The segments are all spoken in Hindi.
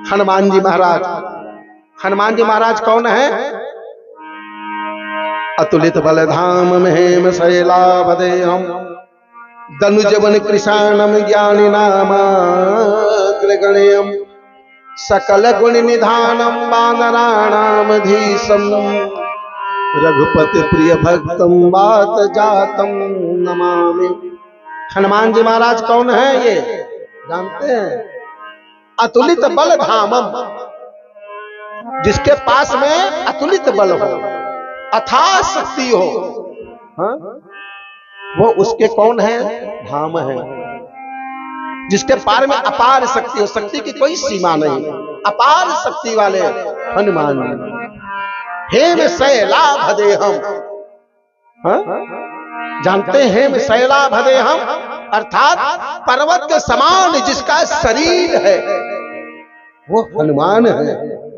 हनुमान जी महाराज। हनुमान जी महाराज कौन है? अतुलित बल धाम हेम शैलाभदेहम दनुजवन कृशानम ज्ञानी नामाग्रगण्यम सकल गुण निधानम वानराणाम धीशम रघुपति प्रिय भक्तम वात जातम नमामि। हनुमान जी महाराज कौन है ये जानते हैं? अतुलित बल धामम, जिसके पास में अतुलित बल हो, अथाह शक्ति हो, हाँ? वो उसके कौन है? धाम है। जिसके पार में अपार शक्ति हो, शक्ति की कोई सीमा नहीं, अपार शक्ति वाले हनुमान जी। हेम शैलाभदेहम, हाँ? जानते हैं हेम शैलाभदेहम अर्थात पर्वत के समान जिसका शरीर है वो हनुमान है।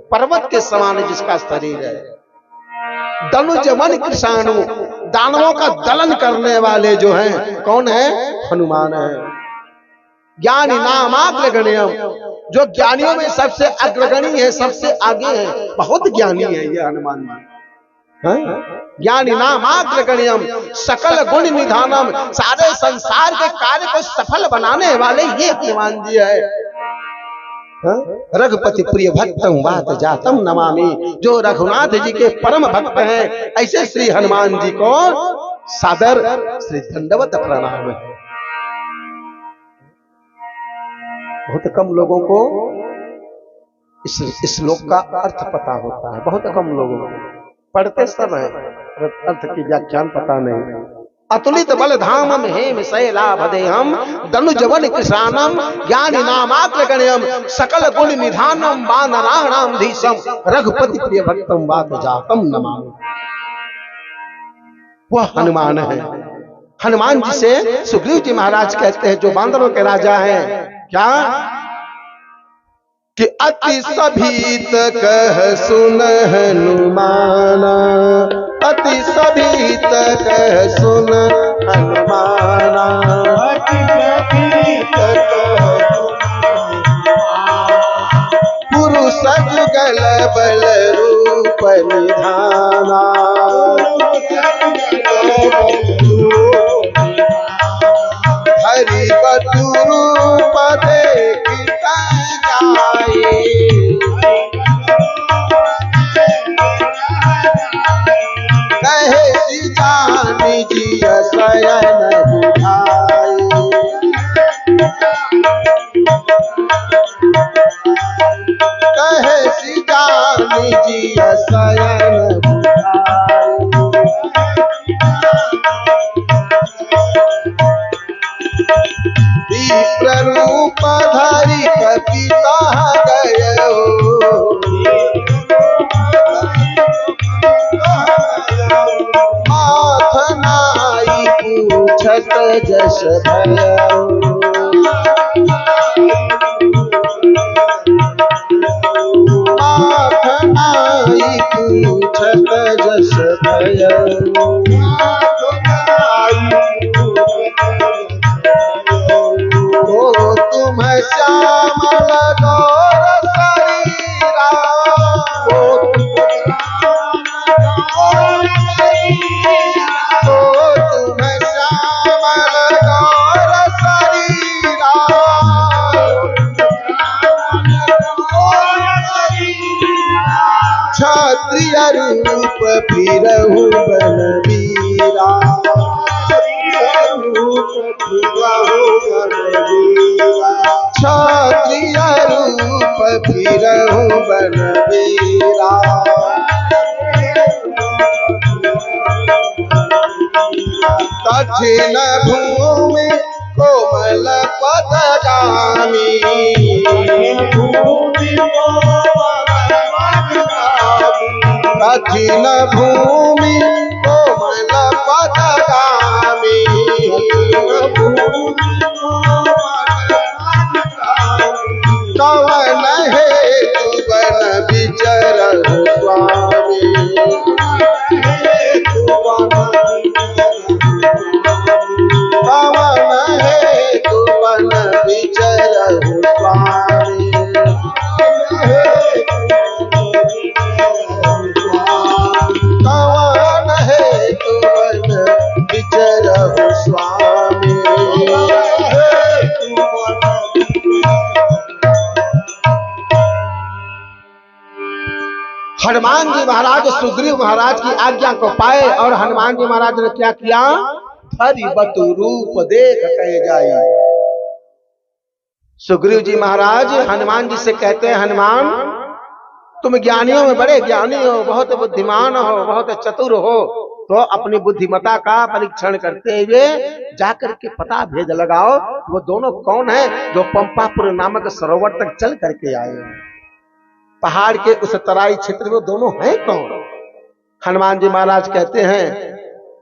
पर्वत के समान जिसका शरीर है। दनुजवन कृशाणु, दानवों का दलन करने वाले जो हैं कौन है? हनुमान है। ज्ञानी नामाग्रगण्यम, जो ज्ञानियों में सबसे अग्रगणी है, सबसे आगे है, बहुत ज्ञानी है ये हनुमान जी। ज्ञानी नामाग्रगण्यम सकल गुण निधानम, सारे संसार के कार्य को सफल बनाने वाले ये हनुमान जी है। रघुपति प्रिय भक्तम वात जातम नमामि, जो रघुनाथ जी के परम भक्त हैं ऐसे श्री हनुमान जी को सादर श्री दंडवत प्रणाम है। बहुत कम लोगों को इस श्लोक का अर्थ पता होता है, बहुत कम लोगों को। पढ़ते सब है, अर्थ की व्याख्यान पता नहीं। अतुलित बल धामम हेम शैलाभदेहम दनुजवन कृशानम ज्ञानी नामाग्रगण्यम सकल गुण निधानम वानराणाम धीशम रघुपति प्रिय भक्तम वात जातम नमामि। वह हनुमान है। हनुमान जी से सुग्रीव जी महाराज कहते हैं, जो बांदरों के राजा हैं, क्या कि अति सभीत कह सुन हनुमाना, अति सभीत कह सुन हनुमाना, अति सभीत पुरुष जुगल बल रूप निधाना, हरि बटु रूप देखता जाए, कहे जानी जी शयन बुझाए, कहे जानी जी शयन बुझाए। प्ररूप धरि कपिता गयो, माथ नाई पूछत जस भयो, माथ नाई पूछत जस भयो, तुम श्यामल गौर शरीरा, तुम श्यामल गौर शरीरा, क्षत्रिय रूप फिरहु बलवीरा, क्षत्रिय रूप फिरहु बलवीरा, कठिन भूमि कोमल पदगामी, कठिन भूमि कोमल पदगामी, कवन हेतु बन विचरहु स्वामी, कवन हेतु बन विचरहु स्वामी, हनुमान जी महाराज सुग्रीव महाराज की आज्ञा को पाए और हनुमान जी महाराज ने क्या किया, हरि बतु रूप देख कहे जाए। सुग्रीव जी महाराज हनुमान जी से कहते हैं, हनुमान तुम ज्ञानियों में बड़े ज्ञानी हो, बहुत बुद्धिमान हो, बहुत चतुर हो, तो अपनी बुद्धिमता का परीक्षण करते हुए जाकर के पता भेद लगाओ, वो दोनों कौन है जो पंपापुर नामक सरोवर तक चल करके आए, पहाड़ के उस तराई क्षेत्र में दोनों हैं कौन। हनुमान जी महाराज कहते हैं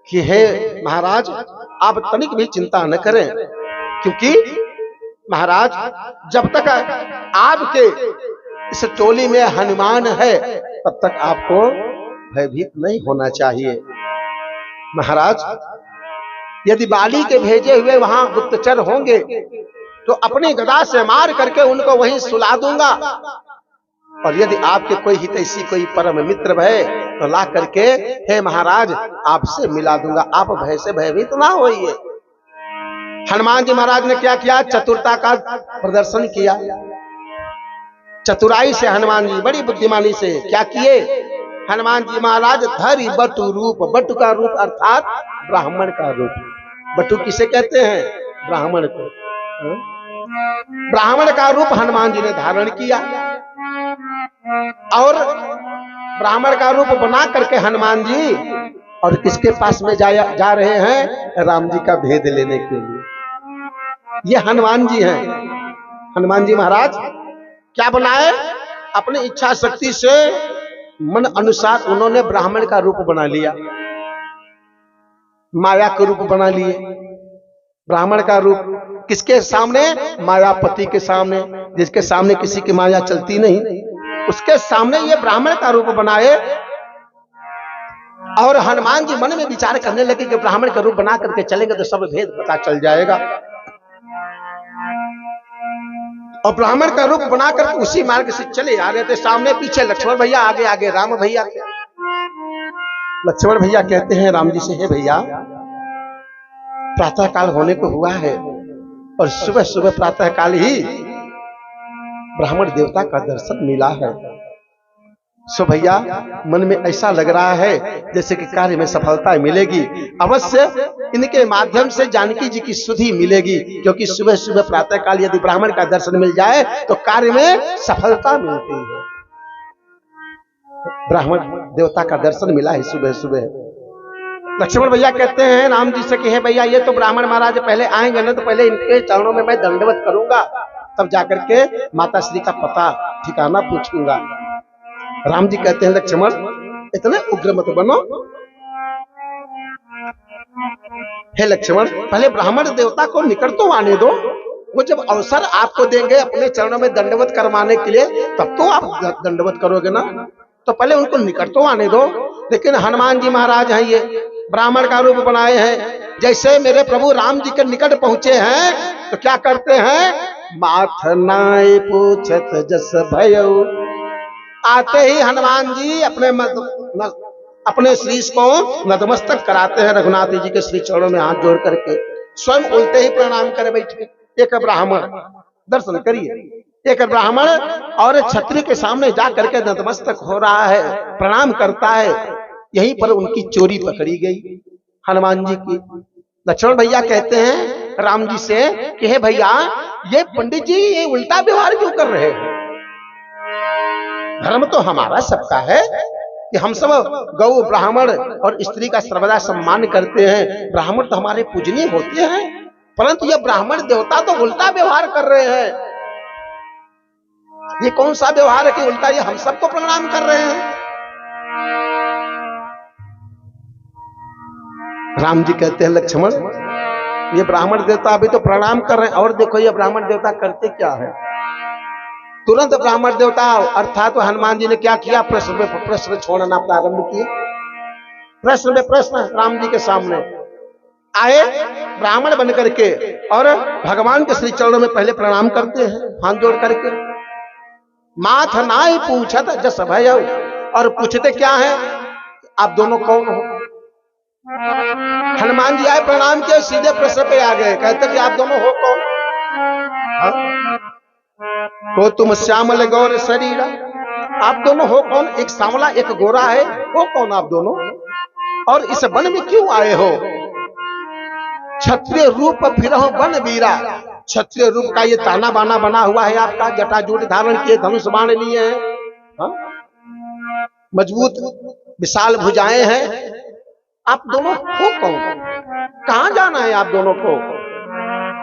कि हे महाराज आप तनिक भी चिंता न करें, क्योंकि महाराज जब तक आपके इस टोली में हनुमान है तब तक आपको भयभीत नहीं होना चाहिए। महाराज यदि बाली के भेजे हुए वहां गुप्तचर होंगे तो अपनी गदा से मार करके उनको वहीं सुला दूंगा, और यदि आपके कोई हितैषी कोई परम मित्र भय तो ला करके हे महाराज आपसे मिला दूंगा, आप भय से भयभीत ना होइए। हनुमान जी महाराज ने क्या किया, चतुरता का प्रदर्शन किया। चतुराई से हनुमान जी बड़ी बुद्धिमानी से क्या किए, हनुमान जी महाराज धरि बटु रूप, बटु का रूप अर्थात ब्राह्मण का रूप। बटु किसे कहते हैं, ब्राह्मण को। ब्राह्मण का रूप हनुमान जी ने धारण किया और ब्राह्मण का रूप बना करके हनुमान जी और किसके पास में जा रहे हैं, राम जी का भेद लेने के लिए। ये हनुमान जी हैं। हनुमान जी महाराज क्या बनाए, अपनी इच्छा शक्ति से मन अनुसार उन्होंने ब्राह्मण का रूप बना लिया, माया का रूप बना लिए। ब्राह्मण का रूप किसके सामने, मायापति के सामने, जिसके सामने किसी की माया चलती नहीं, उसके सामने ये ब्राह्मण का रूप बनाए। और हनुमान जी मन में विचार करने लगे कि ब्राह्मण का रूप बना करके चलेंगे तो सब भेद पता चल जाएगा, और ब्राह्मण का रूप बनाकर उसी मार्ग से चले आ रहे थे। सामने पीछे लक्ष्मण भैया, आगे आगे राम भैया। लक्ष्मण भैया कहते हैं राम जी से, हे भैया प्रातः काल होने को हुआ है और सुबह सुबह प्रातः काल ही ब्राह्मण देवता का दर्शन मिला है, सो भैया मन में ऐसा लग रहा है जैसे कि कार्य में सफलता मिलेगी, अवश्य इनके माध्यम से जानकी जी की सुधि मिलेगी, क्योंकि सुबह सुबह प्रातः काल यदि ब्राह्मण का दर्शन मिल जाए तो कार्य में सफलता मिलती है। ब्राह्मण देवता का दर्शन मिला है सुबह सुबह। लक्ष्मण भैया कहते हैं राम जी से कि हे भैया ये तो ब्राह्मण महाराज पहले आएंगे ना, तो पहले इनके चरणों में मैं दंडवत करूंगा, तब जाकर के माता श्री का पता ठिकाना पूछूंगा। राम जी कहते हैं लक्ष्मण इतने उग्र मत बनो, हे लक्ष्मण पहले ब्राह्मण देवता को निकट तो आने दो, वो जब अवसर आपको देंगे अपने चरणों में दंडवत करवाने के लिए तब तो आप दंडवत करोगे ना, तो पहले उनको निकट तो आने दो। लेकिन हनुमान जी महाराज हैं, ये ब्राह्मण का रूप बनाए हैं, जैसे मेरे प्रभु राम जी के निकट पहुंचे हैं तो क्या करते हैं, माथ नाय पूछत जस भयो। आते ही हनुमान जी अपने शीश को नतमस्तक कराते हैं रघुनाथ जी के श्री चरणों में हाथ जोड़ करके, स्वयं उल्टे ही प्रणाम कर बैठे। एक ब्राह्मण, दर्शन करिए, एक ब्राह्मण और क्षत्रिय के सामने जा करके नतमस्तक हो रहा है, प्रणाम करता है। यहीं पर उनकी चोरी पकड़ी गई हनुमान जी की। लक्ष्मण भैया कहते हैं राम जी से कि हे भैया ये पंडित जी ये उल्टा व्यवहार क्यों कर रहे हैं, धर्म तो हमारा सबका है कि हम सब गौ ब्राह्मण और स्त्री का सर्वदा सम्मान करते हैं, ब्राह्मण तो हमारे पूजनीय होते हैं, परंतु ये ब्राह्मण देवता तो उल्टा व्यवहार कर रहे हैं। ये कौन सा व्यवहार है कि उल्टा ये हम सबको प्रणाम कर रहे हैं। राम जी कहते हैं लक्ष्मण ये ब्राह्मण देवता अभी तो प्रणाम कर रहे हैं, और देखो ये ब्राह्मण देवता करते क्या है। तुरंत ब्राह्मण देवता अर्थात तो हनुमान जी ने क्या किया, प्रश्न में प्रश्न छोड़ना प्रारंभ किए। प्रश्न में प्रश्न राम जी के सामने आए ब्राह्मण बन करके और भगवान के श्री चरणों में पहले प्रणाम करते हैं हाथ जोड़ करके। माथ नाई पूछत जस भयो, और पूछते क्या है, आप दोनों कौन हो। हनुमान जी आए प्रणाम किए, सीधे प्रश्न पे आ गए, कहते कि आप दोनों हो कौन। को तुम श्यामल गौर शरीर आप दोनों हो कौन? एक सांवला एक गोरा है, हो कौन आप दोनों? और इस वन में क्यों आए हो? क्षत्रिय रूप फिर हो वन वीरा। क्षत्रिय रूप का ये ताना बाना बना हुआ है आपका, जटाजूट धारण किए, धनुष बाण लिए हैं, हाँ? मजबूत विशाल भुजाएं हैं। आप दोनों हो कौन? कहां जाना है आप दोनों को?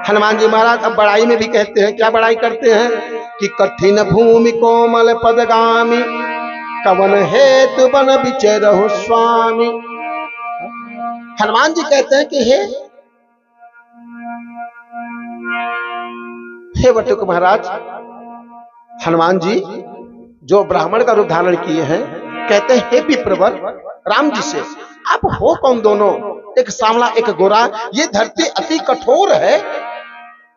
हनुमान जी महाराज अब बड़ाई में भी कहते हैं, क्या बड़ाई करते हैं कि कठिन भूमि कोमल पदगामी, कवन हेतु बन विचरहु स्वामी। हनुमान जी कहते हैं कि हे वटुक महाराज, हनुमान जी जो ब्राह्मण का रूप धारण किए हैं, कहते हैं हे विप्रवर, राम जी से आप हो कौन दोनों? एक सांवला एक गोरा। ये धरती अति कठोर है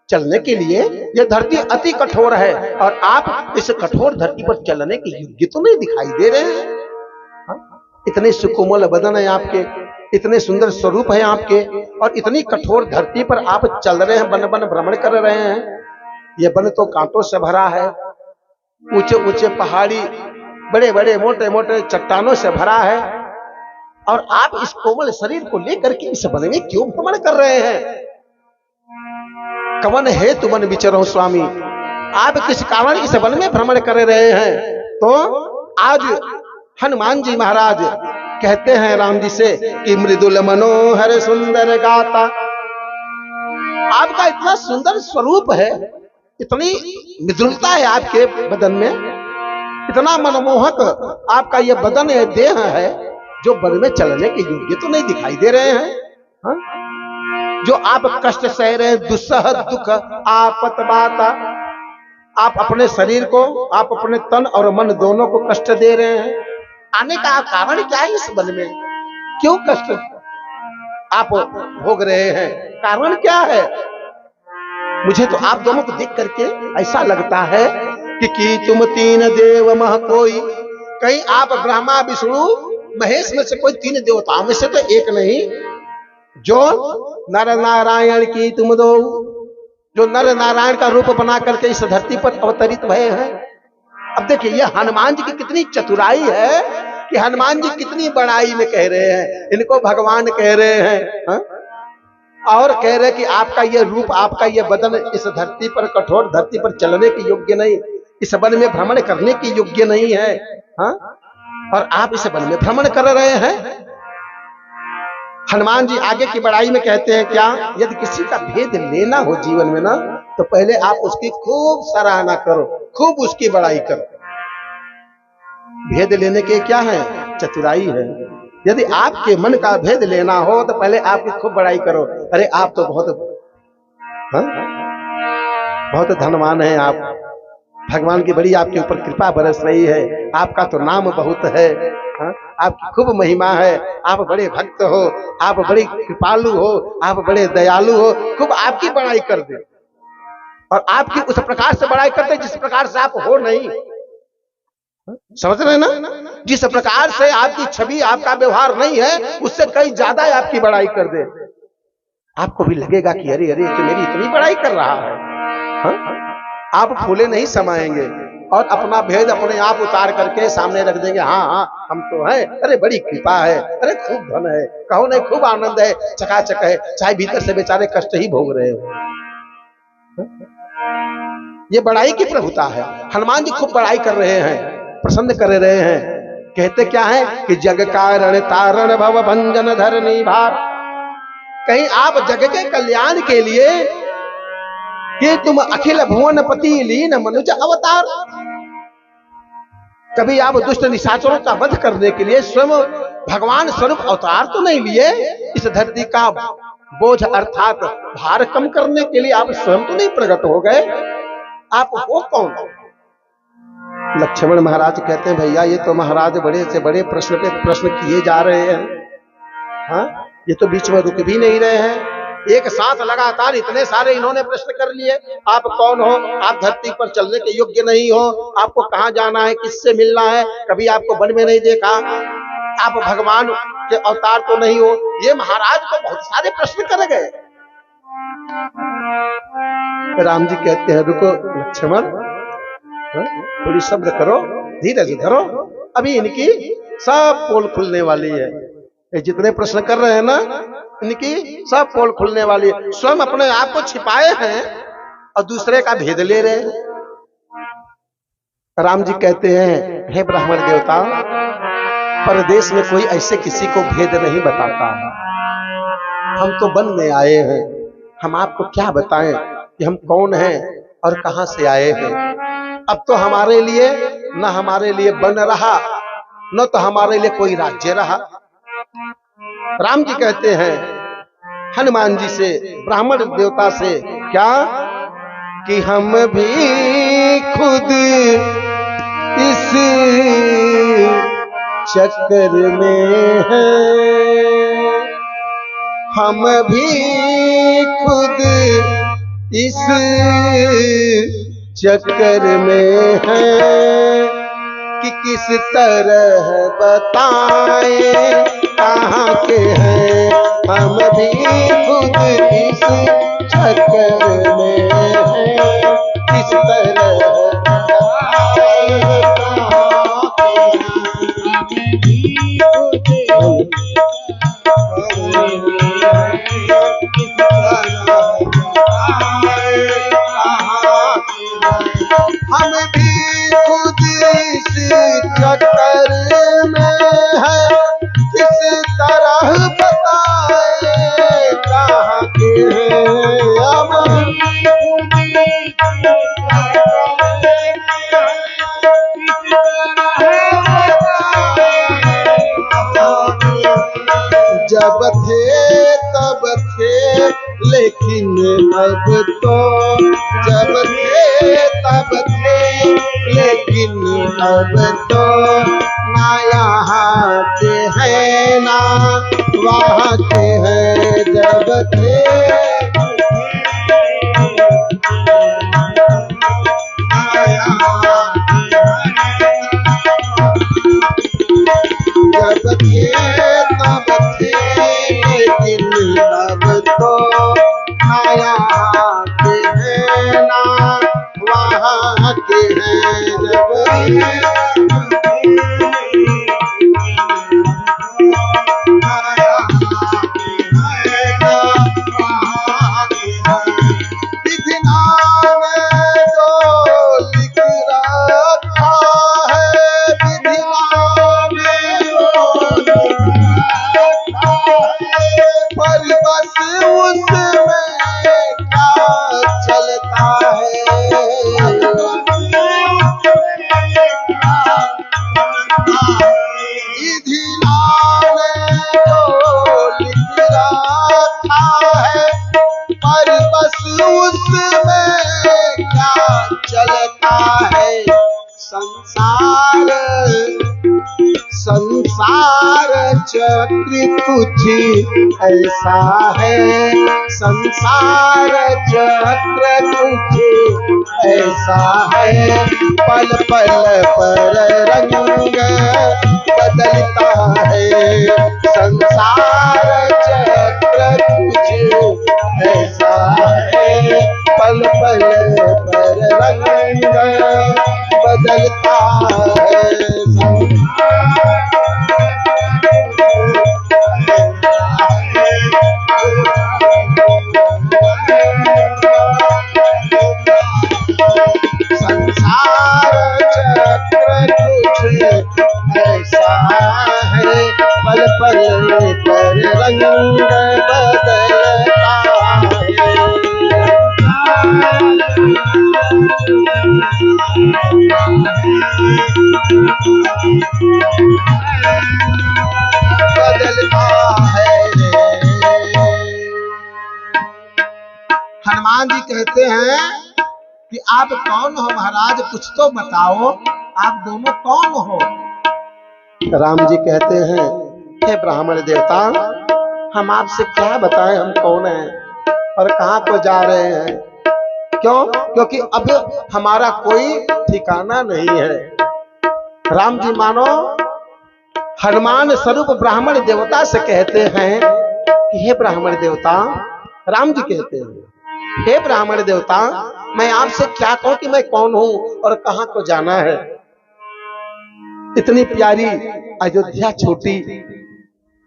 चलने के लिए, ये धरती अति कठोर है, और आप इस कठोर धरती पर चलने के योग्य तो नहीं दिखाई दे रहे हैं। इतने सुकोमल बदन है आपके, इतने सुंदर स्वरूप है आपके, और इतनी कठोर धरती पर आप चल रहे हैं, वन वन भ्रमण कर रहे हैं। ये वन तो कांटों से भरा है, ऊंचे ऊंचे पहाड़ी, बड़े बड़े मोटे मोटे चट्टानों से भरा है, और आप इस कोमल शरीर को लेकर के इस वन में क्यों भ्रमण कर रहे हैं? कवन हेतु वन विचरो स्वामी, आप किस कारण इस वन में भ्रमण कर रहे हैं? तो आज हनुमान जी महाराज कहते हैं राम जी से कि मृदुल मनोहर सुंदर गाता। आपका इतना सुंदर स्वरूप है, इतनी मृदुलता है आपके बदन में, इतना मनमोहक आपका ये बदन है, देह है, जो वन में चलने के योग्य तो नहीं दिखाई दे रहे हैं। हा? जो आप कष्ट सह रहे हैं, दुस्सह दुख आपत बाता, आप अपने शरीर को, आप अपने तन और मन दोनों को कष्ट दे रहे हैं। आने का कारण क्या है? इस वन में क्यों कष्ट आप भोग रहे हैं? कारण क्या है? मुझे तो आप दोनों को देख करके ऐसा लगता है कि तुम तीन देव मह कोई, कहीं आप ब्रह्मा विष्णु महेश में से कोई तीन देवताओं में से तो एक नहीं, जो नर नारायण की तुम दो, जो नर नारायण का रूप बना करके इस धरती पर अवतरित भये हैं। अब देखिए ये हनुमान जी की कितनी चतुराई है कि हनुमान जी कितनी बड़ाई में कह रहे हैं, इनको भगवान कह रहे हैं, हा? और कह रहे कि आपका ये रूप, आपका ये बदन इस धरती पर, कठोर धरती पर चलने के योग्य नहीं, इस वन में भ्रमण करने के योग्य नहीं है, हा? और आप इस वन में भ्रमण कर रहे हैं। हनुमान जी आगे की बड़ाई में कहते हैं क्या, यदि किसी का भेद लेना हो जीवन में ना, तो पहले आप उसकी खूब सराहना करो, खूब उसकी बड़ाई करो। भेद लेने के क्या है? चतुराई है। यदि आपके मन का भेद लेना हो तो पहले आपकी खूब बड़ाई करो। अरे आप तो बहुत धनवान हैं आप, भगवान की बड़ी आपके ऊपर कृपा बरस रही है, आपका तो नाम बहुत है, हा? आपकी खूब महिमा है, आप बड़े भक्त हो, आप बड़े कृपालु हो, आप बड़े दयालु हो, खूब आपकी बड़ाई कर दे, और आपकी उस प्रकार से बड़ाई करते जिस प्रकार से आप हो नहीं। समझ रहे ना? जिस प्रकार से आपकी छवि, आपका व्यवहार नहीं है, उससे कई ज्यादा आपकी बड़ाई कर दे, आपको भी लगेगा कि अरे अरे कि मेरी इतनी बड़ाई कर रहा है, हा? आप फूले नहीं समाएंगे और अपना भेद अपने आप उतार करके सामने रख देंगे। हाँ हाँ हम तो हैं, अरे बड़ी कृपा है, अरे खूब धन है, कहो नहीं खूब आनंद है, चकाचक है, चाहे भीतर से बेचारे कष्ट ही भोग रहे हो। ये बड़ाई की प्रभुता है। हनुमान जी खूब बड़ाई कर रहे हैं, प्रसन्न कर रहे हैं। कहते क्या है कि जग कारण तारण भव भंजन धरनी भार, कहीं आप जग के कल्याण के लिए कि तुम अखिल भुवन पति लीन मनुज अवतार, कभी आप दुष्ट निशाचरों का वध करने के लिए स्वयं भगवान स्वरूप अवतार तो नहीं लिए, इस धरती का बोझ अर्थात भार कम करने के लिए आप स्वयं तो नहीं प्रकट हो गए, आप हो कौन? लक्ष्मण महाराज कहते हैं भैया ये तो महाराज बड़े से बड़े प्रश्न पे प्रश्न किए जा रहे हैं, हाँ ये तो बीच में रुक भी नहीं रहे हैं, एक साथ लगातार इतने सारे इन्होंने प्रश्न कर लिए। आप कौन हो? आप धरती पर चलने के योग्य नहीं हो, आपको कहां जाना है, किससे मिलना है, कभी आपको वन में नहीं देखा, आप भगवान के अवतार तो नहीं हो, ये महाराज को बहुत सारे प्रश्न कर गए। राम जी कहते हैं रुको लक्ष्मण, थोड़ी सब्र करो, धीरज धरो, अभी इनकी सब पोल खुलने वाली है। ये जितने प्रश्न कर रहे हैं ना, इनकी सब पोल खुलने वाली है। स्वयं अपने आप को छिपाए हैं और दूसरे का भेद ले रहे हैं। राम जी कहते हैं, हे ब्राह्मण देवता, परदेश में कोई ऐसे किसी को भेद नहीं बताता है। हम तो वन में आए हैं, हम आपको क्या बताएं कि हम कौन हैं और कहां से आए हैं। अब तो हमारे लिए न हमारे लिए वन रहा, न तो हमारे लिए कोई राज्य रहा। राम जी कहते हैं हनुमान जी से, ब्राह्मण देवता से, क्या कि हम भी खुद इस चक्कर में हैं, हम भी खुद इस चक्कर में हैं कि किस तरह बताएं कहाँ के हैं। हम भी खुद इस चक्कर में हैं, किस तरह हम भी खुद इस चक्कर में है, किस तरह बताए कहाँ के हैं। जब थे तब थे लेकिन अब तो, जब थे तब थे लेकिन अब तो, ना यहाँ के हैं ना वहाँ के हैं। जब थे जब थे तब थे लेकिन अब तो, ना यहाँ के हैं ना वहाँ के हैं। जब संसार चक्र कुछ ऐसा है, संसार चक्र कुछ ऐसा है। पल पल पर रंग बदलता है, संसार चक्र कुछ ऐसा है। पल पल पर रंग बदलता है। संसार चक्र कुछ ऐसा है, पल पल पर रंग बदलता है। हनुमान जी कहते हैं कि आप कौन हो महाराज, कुछ तो बताओ, आप दोनों कौन हो। राम जी कहते हैं, हे ब्राह्मण देवता, हम आपसे क्या बताएं हम कौन हैं और कहां को जा रहे हैं। क्यों? क्योंकि अब हमारा कोई ठिकाना नहीं है। राम जी मानो हनुमान स्वरूप ब्राह्मण देवता से कहते हैं कि हे ब्राह्मण देवता, राम जी कहते हैं हे ब्राह्मण देवता, मैं आपसे क्या कहूं कि मैं कौन हूं और कहां को जाना है। इतनी प्यारी अयोध्या छोटी,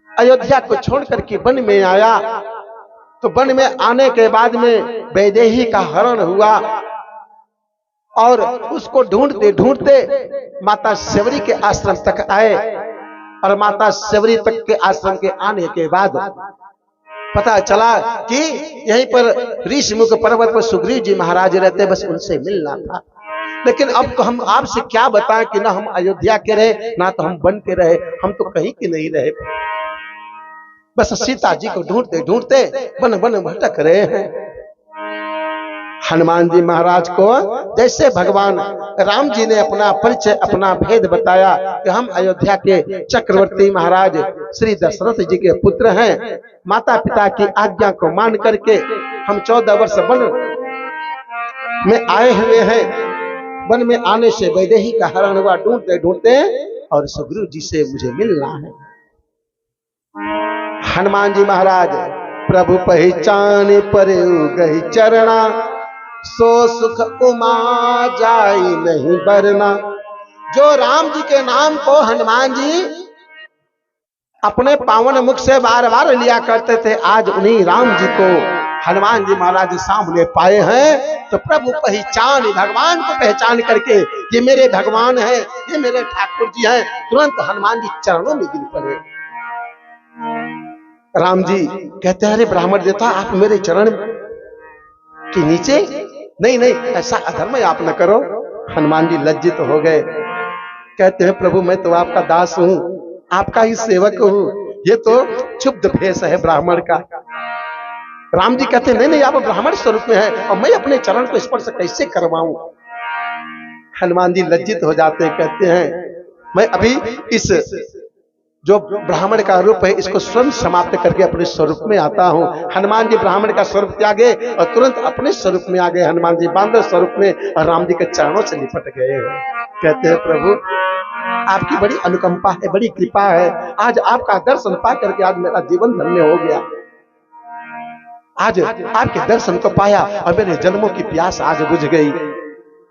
अयोध्या को छोड़ करके वन में आया, तो वन में आने के बाद में वैदेही का हरण हुआ और उसको ढूंढते ढूंढते माता शबरी के आश्रम तक आए। और माता शबरी तक के आश्रम के आने के बाद पता चला कि यहीं पर ऋषिमुख पर्वत पर सुग्रीव जी महाराज रहते, बस उनसे मिलना था। लेकिन अब तो हम आपसे क्या बताएं कि ना हम अयोध्या के रहे, ना तो हम वन के रहे, हम तो कहीं के नहीं रहे, बस सीता जी को ढूंढते ढूंढते वन वन भटक रहे हैं। हनुमान जी महाराज को जैसे भगवान राम जी ने अपना परिचय, अपना भेद बताया कि हम अयोध्या के चक्रवर्ती महाराज श्री दशरथ जी के पुत्र हैं, माता पिता की आज्ञा को मान करके हम 14 वर्ष वन में आए हुए हैं। वन में आने से वैदेही का हरण हुआ, ढूंढते ढूंढते, और सुग्रीव जी से मुझे मिलना है। हनुमान जी महाराज प्रभु पहचान पर गई चरणा, सो सुख उमा जाई नहीं बरना। जो राम जी के नाम को हनुमान जी अपने पावन मुख से बार बार लिया करते थे, आज उन्हीं राम जी को हनुमान जी महाराज सामने पाए हैं। तो प्रभु पहचान, भगवान को पहचान करके ये मेरे भगवान हैं, ये मेरे ठाकुर जी हैं, तुरंत हनुमान जी चरणों में गिर पड़े। राम जी कहते हैं, अरे ब्राह्मण देवता, आप मेरे चरण के नीचे, नहीं नहीं, ऐसा अधर्म आप न करो। हनुमान जी लज्जित हो गए, कहते हैं प्रभु मैं तो आपका दास हूं, आपका ही सेवक हूं, ये तो क्षुब्ध भेष है ब्राह्मण का। राम जी कहते हैं नहीं नहीं, आप ब्राह्मण स्वरूप में हैं और मैं अपने चरण को स्पर्श कैसे करवाऊं। हनुमान जी लज्जित हो जाते, कहते हैं मैं अभी इस जो ब्राह्मण का रूप है इसको स्वयं समाप्त करके अपने स्वरूप में आता हूं। हनुमान जी ब्राह्मण का स्वरूप त्यागे और तुरंत अपने स्वरूप में आ गए। हनुमान जी बांदर स्वरूप में और राम जी के चरणों से लिपट गए। कहते हैं प्रभु आपकी बड़ी अनुकंपा है, बड़ी कृपा है, आज आपका दर्शन पा करके आज मेरा जीवन धन्य हो गया। आज आपके दर्शन को पाया और मेरे जन्मों की प्यास आज बुझ गई।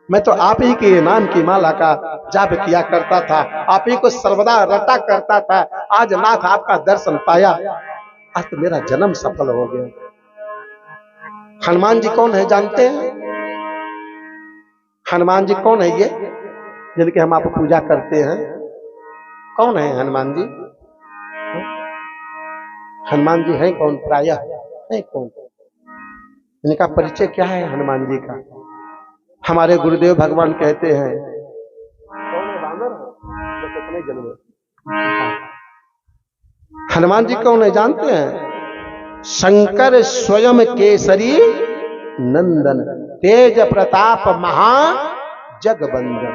मैं तो आप ही के नाम की माला का जाप किया करता था, आप ही को सर्वदा रटा करता था, आज नाथ आपका दर्शन पाया, आज तो मेरा जन्म सफल हो गया। हनुमान जी कौन है जानते हैं? हनुमान जी कौन है ये जिनके हम आप पूजा करते हैं? कौन है हनुमान जी? हनुमान जी है कौन? प्रायः है कौन? इनका परिचय क्या है हनुमान जी का? हमारे गुरुदेव भगवान कहते हैं कौन है? बानर है, बस अपने जन्म। हनुमान जी कौन है जानते हैं? शंकर स्वयं केसरी नंदन, तेज प्रताप महा जगबंदन।